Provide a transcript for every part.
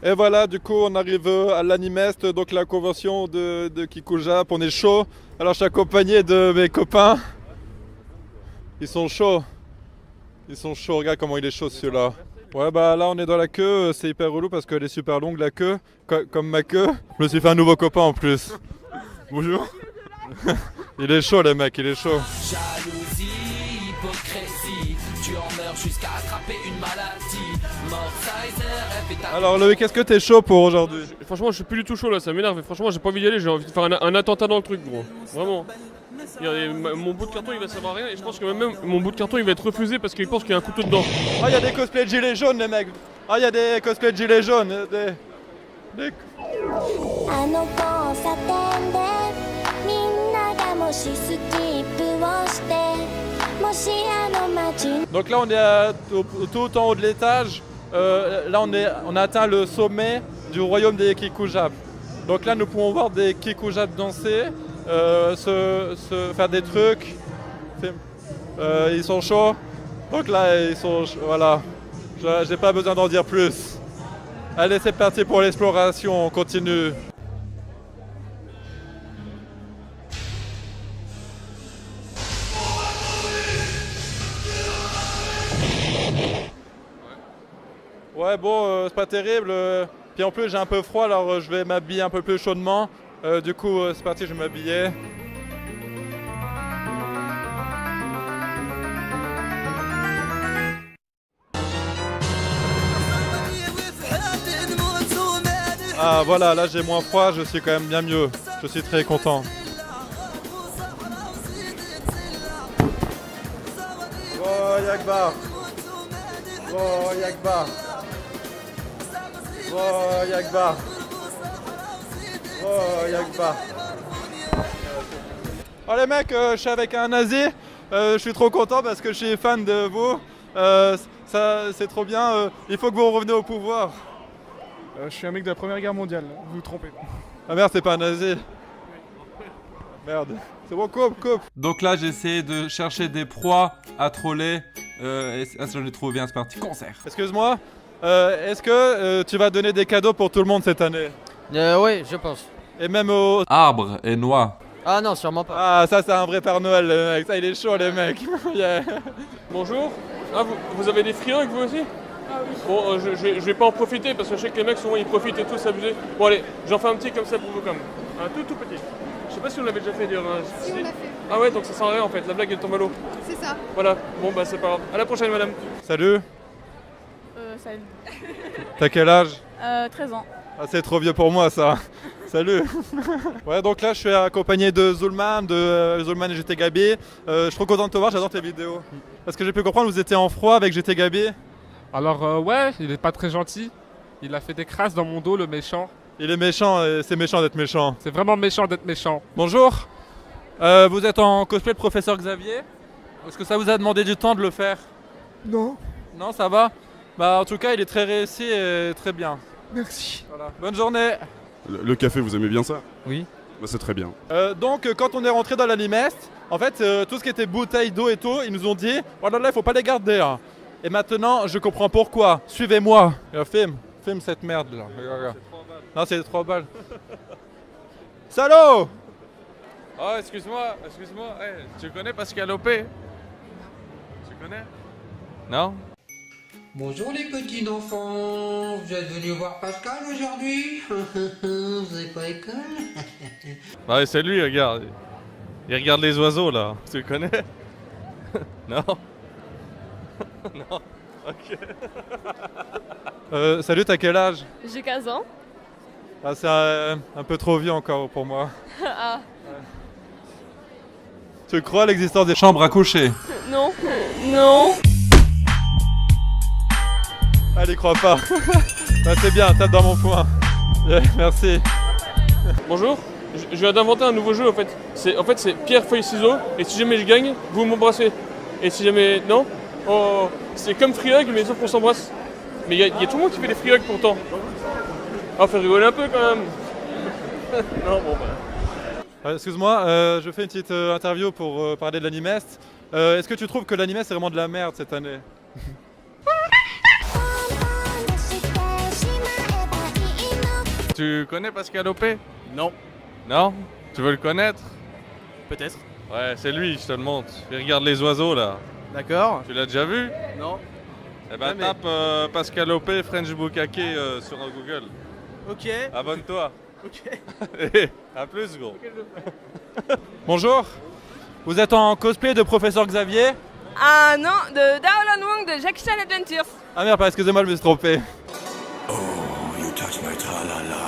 Et voilà, du coup, on arrive à l'Animest, donc la convention de Kikujap. On est chaud. Alors, je suis accompagné de mes copains. Ils sont chauds. Ils sont chauds. Regarde comment il est chaud celui-là. Ouais, bah là, on est dans la queue. C'est hyper relou parce qu'elle est super longue, la queue. Comme ma queue. Je me suis fait un nouveau copain en plus. Bonjour. Il est chaud, les mecs, il est chaud. Jalousie, hypocrisie, tu en meurs jusqu'à attraper une maladie. Alors Loïc, qu'est-ce que t'es chaud pour aujourd'hui? Franchement, je suis plus du tout chaud là, ça m'énerve. Franchement, j'ai pas envie d'y aller, j'ai envie de faire un attentat dans le truc, gros. Vraiment. Mon bout de carton il va servir à rien et je pense que même mon bout de carton il va être refusé parce qu'il pense qu'il y a un couteau dedans. Ah, il y a des cosplays de gilets jaunes, les mecs. Ah, il y a des cosplays de gilets jaunes. Donc là, on est tout en haut de l'étage. Là, on a atteint le sommet du royaume des Kikujap. Donc là, nous pouvons voir des Kikujap danser, faire des trucs. Ils sont chauds. Donc là, ils sont chauds, voilà. J'ai pas besoin d'en dire plus. Allez, c'est parti pour l'exploration. On continue. Ouais, bon, c'est pas terrible. Puis en plus, j'ai un peu froid, alors je vais m'habiller un peu plus chaudement. Du coup, c'est parti, je vais m'habiller. Ah, voilà, là j'ai moins froid, je suis quand même bien mieux. Je suis très content. Oh, Yakbar. Oh, Yakbar. Oh, Yakbar. Oh, Yakbar. Oh les mecs, je suis avec un nazi. Je suis trop content parce que je suis fan de vous. Ça, c'est trop bien. Il faut que vous reveniez au pouvoir. Je suis un mec de la Première Guerre mondiale, vous vous trompez. Ah merde, c'est pas un nazi. Merde. C'est bon, coupe. Donc là, j'ai essayé de chercher des proies à troller. Et ça, j'en ai trouvé un, c'est parti. Concert. Excuse-moi, est-ce que tu vas donner des cadeaux pour tout le monde cette année? Oui, je pense. Et même aux arbres et noix. Ah non, sûrement pas. Ah, ça, c'est un vrai Père Noël, les mecs. Ça, il est chaud, les mecs. Yeah. Bonjour. Ah, vous avez des friands vous aussi? Ah oui. Bon, je vais pas en profiter parce que je sais que les mecs souvent ils profitent et tout s'abuser. Bon allez, j'en fais un petit comme ça pour vous quand même. Un tout petit. Je sais pas si on l'avait déjà fait d'ailleurs. Si, on l'a fait. Ah ouais, donc ça sert à rien en fait, la blague elle tombe à l'eau. C'est ça. Voilà, bon bah c'est pas grave. À la prochaine madame. Salut. Salut. T'as quel âge? 13 ans. Ah, c'est trop vieux pour moi, ça. Salut. Ouais, donc là, je suis accompagné de Zulman, Zulman et GT Gabi. Je suis trop content de te voir, j'adore tes vidéos. Parce que j'ai pu comprendre, vous étiez en froid avec GT Gabi. Alors ouais, il est pas très gentil. Il a fait des crasses dans mon dos, le méchant. Il est méchant, c'est méchant d'être méchant. C'est vraiment méchant d'être méchant. Bonjour. Vous êtes en cosplay de professeur Xavier. Est-ce que ça vous a demandé du temps de le faire? Non. Non, ça va? Bah en tout cas, il est très réussi et très bien. Merci. Voilà. Bonne journée. Le café, vous aimez bien ça? Oui. Bah, c'est très bien. Donc quand on est rentré dans l'Animest, en fait tout ce qui était bouteilles d'eau et tout, ils nous ont dit oh là là, il faut pas les garder. Hein. Et maintenant je comprends pourquoi. Suivez-moi. Filme cette merde là. Regarde. Non, c'est 3 balles. Salaud! Oh, excuse-moi. Hey, tu connais Pascal Opé? Tu connais? Non? Bonjour les petits enfants, vous êtes venus voir Pascal aujourd'hui? Vous n'avez pas école? Bah ouais, c'est lui, regarde. Il regarde les oiseaux là. Tu le connais? Non? Non? Ok. Salut, t'as quel âge? J'ai 15 ans. Ah, c'est un peu trop vieux encore pour moi. Ah. Tu crois à l'existence des chambres à coucher? Non. Non. Elle y croit pas. Bah, c'est bien, tape dans mon poing. Yeah, merci. Bonjour. Je viens d'inventer un nouveau jeu en fait. C'est pierre, feuille, ciseaux. Et si jamais je gagne, vous m'embrassez. Et si jamais non, oh, c'est comme free hug mais sauf qu'on s'embrasse. Mais il y a tout le monde qui fait des free hugs pourtant. Ah, fait rigoler un peu quand même. Non, bon bah. Excuse-moi, je fais une petite interview pour parler de l'Animest. Est-ce que tu trouves que l'Animest c'est vraiment de la merde cette année? Tu connais Pascal Opé? Non. Non? Tu veux le connaître? Peut-être. Ouais, c'est lui, je te le montre. Il regarde les oiseaux là. D'accord. Tu l'as déjà vu? Non. Eh ben Jamais. tape Pascal Opé French Bukake sur Google. Ok. Abonne-toi. Ok. À plus gros. Bonjour. Vous êtes en cosplay de professeur Xavier? Ah non, de Daolan Wong de Jackie Chan Adventures. Ah merde, excusez-moi, je me suis trompé. Oh, you touch my tra-la-la.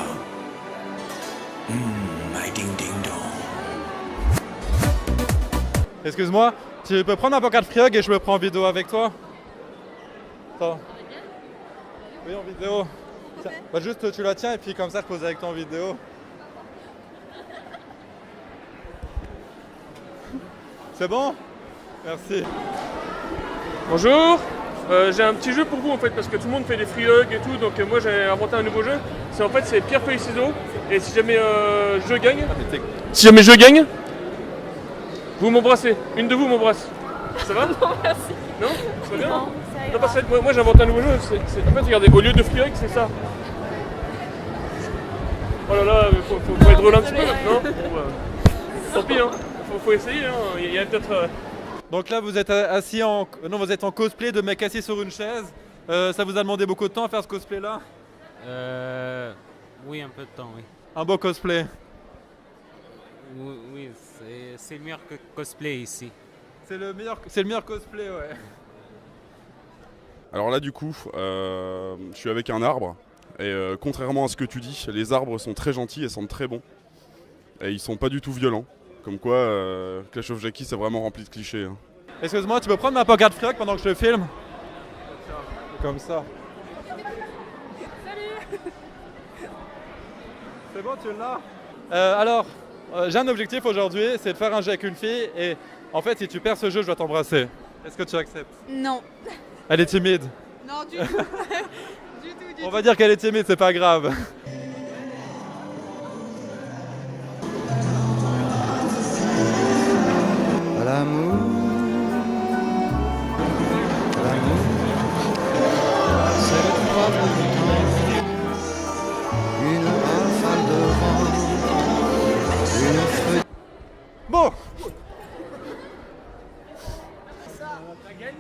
My ding-ding-dong. Excuse-moi, tu peux prendre ma pancarte Friog et je me prends en vidéo avec toi? Attends. Oui, en vidéo. Tiens, bah juste tu la tiens et puis comme ça je pose avec toi en vidéo. C'est bon? Merci. Bonjour. J'ai un petit jeu pour vous en fait parce que tout le monde fait des free hugs et tout, donc moi j'ai inventé un nouveau jeu. C'est pierre feuille ciseaux et si jamais je gagne, vous m'embrassez. Une de vous m'embrasse. Ça va? Non, merci. Non? Ça va bien? Non, ça Non, ira. parce que moi j'ai inventé un nouveau jeu. En fait regardez, au lieu de free hug c'est ça. Oh là là, faut être drôle un petit peu maintenant. Bon, tant pis hein. Faut essayer hein. Il y a peut-être. Donc là vous êtes assis en... Non, vous êtes en cosplay de mec assis sur une chaise. Ça vous a demandé beaucoup de temps à faire ce cosplay là? Oui, un peu de temps, oui. Un beau cosplay. Oui, c'est le meilleur cosplay ici. C'est le meilleur cosplay, ouais. Alors là, du coup, je suis avec un arbre. Et contrairement à ce que tu dis, les arbres sont très gentils et sentent très bon. Et ils sont pas du tout violents. Comme quoi, Clash of Jackie, c'est vraiment rempli de clichés. Hein. Excuse-moi, tu peux prendre ma pancarte Friog pendant que je le filme? Comme ça. Salut. C'est bon, tu l'as? Alors, j'ai un objectif aujourd'hui, c'est de faire un jeu avec une fille et en fait, si tu perds ce jeu, je dois t'embrasser. Est-ce que tu acceptes? Non. Elle est timide. Non, du tout. Du tout. On va dire qu'elle est timide, c'est pas grave. L'amour. C'est le propre du temps. Une rafale de vent. Une feuille. Bon.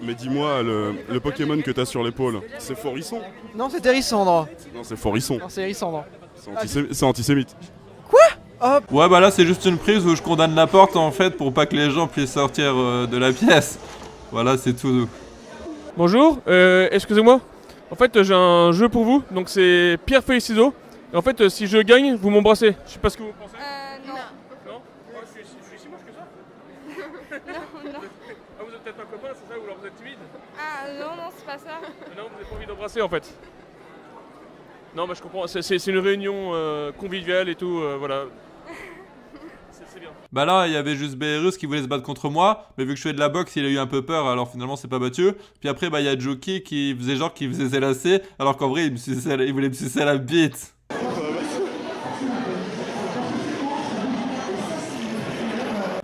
Mais dis-moi, le Pokémon que t'as sur l'épaule, c'est Forisson? Non, c'est Hérissandre. Non, c'est Forisson. Non, c'est Hérissandre. C'est antisémite. Ouais, bah là, c'est juste une prise où je condamne la porte en fait pour pas que les gens puissent sortir de la pièce. Voilà, c'est tout. Bonjour, excusez-moi. En fait, j'ai un jeu pour vous. Donc c'est pierre feuille ciseaux. Et en fait, si je gagne, vous m'embrassez. Je sais pas ce que vous pensez. Non. Non? Moi, je suis si moche que ça. Non. Ah, vous êtes peut-être un copain, c'est ça? Ou alors vous êtes timide? Ah non, c'est pas ça. Non, vous n'avez pas envie d'embrasser en fait. Non, mais je comprends. C'est une réunion conviviale et tout. Voilà. C'est bien. Bah là, il y avait juste Beerus qui voulait se battre contre moi, mais vu que je fais de la boxe, il a eu un peu peur, alors finalement c'est pas battu. Puis après, bah il y a Joki qui faisait genre qu'il faisait lacet, alors qu'en vrai il voulait me sucer la bite.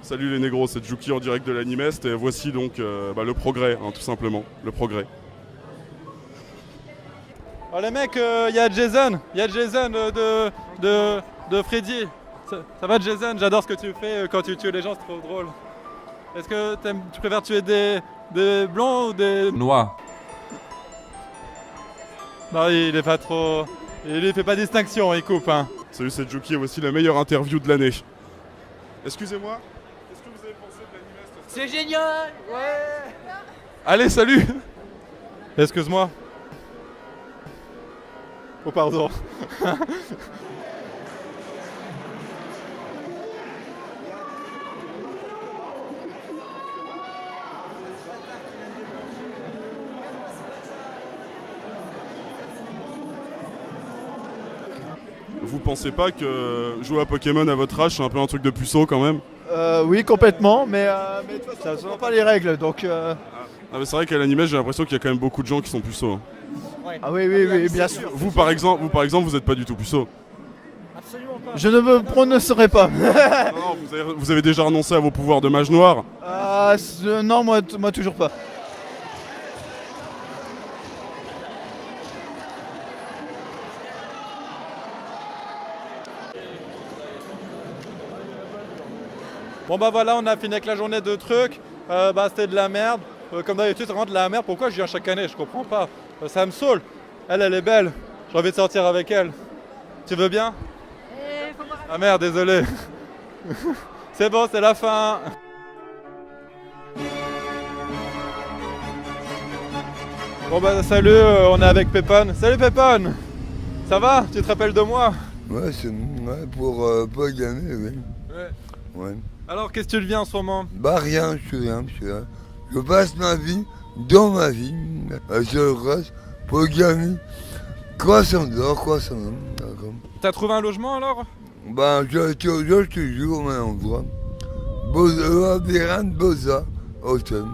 Salut les négros, c'est Juki en direct de l'Animest et voici donc le progrès, hein, tout simplement, le progrès. Oh les mecs, il y a Jason de Freddy. Ça va Jason, j'adore ce que tu fais quand tu tues les gens, c'est trop drôle. Est-ce que tu préfères tuer des blancs ou des noirs? Non, il est pas trop... Il fait pas distinction, il coupe hein. Salut, c'est Juki et voici la meilleure interview de l'année. Excusez-moi, qu'est-ce que vous avez pensé de l'Animest? C'est génial. Ouais. Allez, salut. Excuse-moi. Oh pardon. Vous pensez pas que jouer à Pokémon à votre âge, c'est un peu un truc de puceau quand même? Oui, complètement, mais de toute façon, ça ne pas les règles, donc... Ah mais c'est vrai qu'à l'animé, j'ai l'impression qu'il y a quand même beaucoup de gens qui sont puceaux. Ah oui, bien sûr. Vous par exemple, vous êtes pas du tout puceau. Absolument pas. Je ne me prononcerai pas. Non, vous avez déjà renoncé à vos pouvoirs de mage noir? Non, moi toujours pas. Bon bah voilà, on a fini avec la journée de trucs. C'était de la merde. Comme d'habitude, c'est vraiment de la merde. Pourquoi je viens chaque année? Je comprends pas. Ça me saoule. Elle est belle. J'ai envie de sortir avec elle. Tu veux bien? Ah merde, désolé. C'est bon, c'est la fin. Bon bah salut, on est avec Pépone. Salut Pépone. Ça va? Tu te rappelles de moi? Ouais, c'est ouais, pour pas gagner, oui. Ouais. Alors qu'est-ce que tu deviens en ce moment? Bah rien, je suis rien. Je passe ma vie dans ma vie. Je reste pour gagner. Quoi ça me donne, quoi ça me donne, d'accord. T'as trouvé un logement alors? Bah je toujours au même endroit. Labyrinthe Beaux-Arts, hôtel.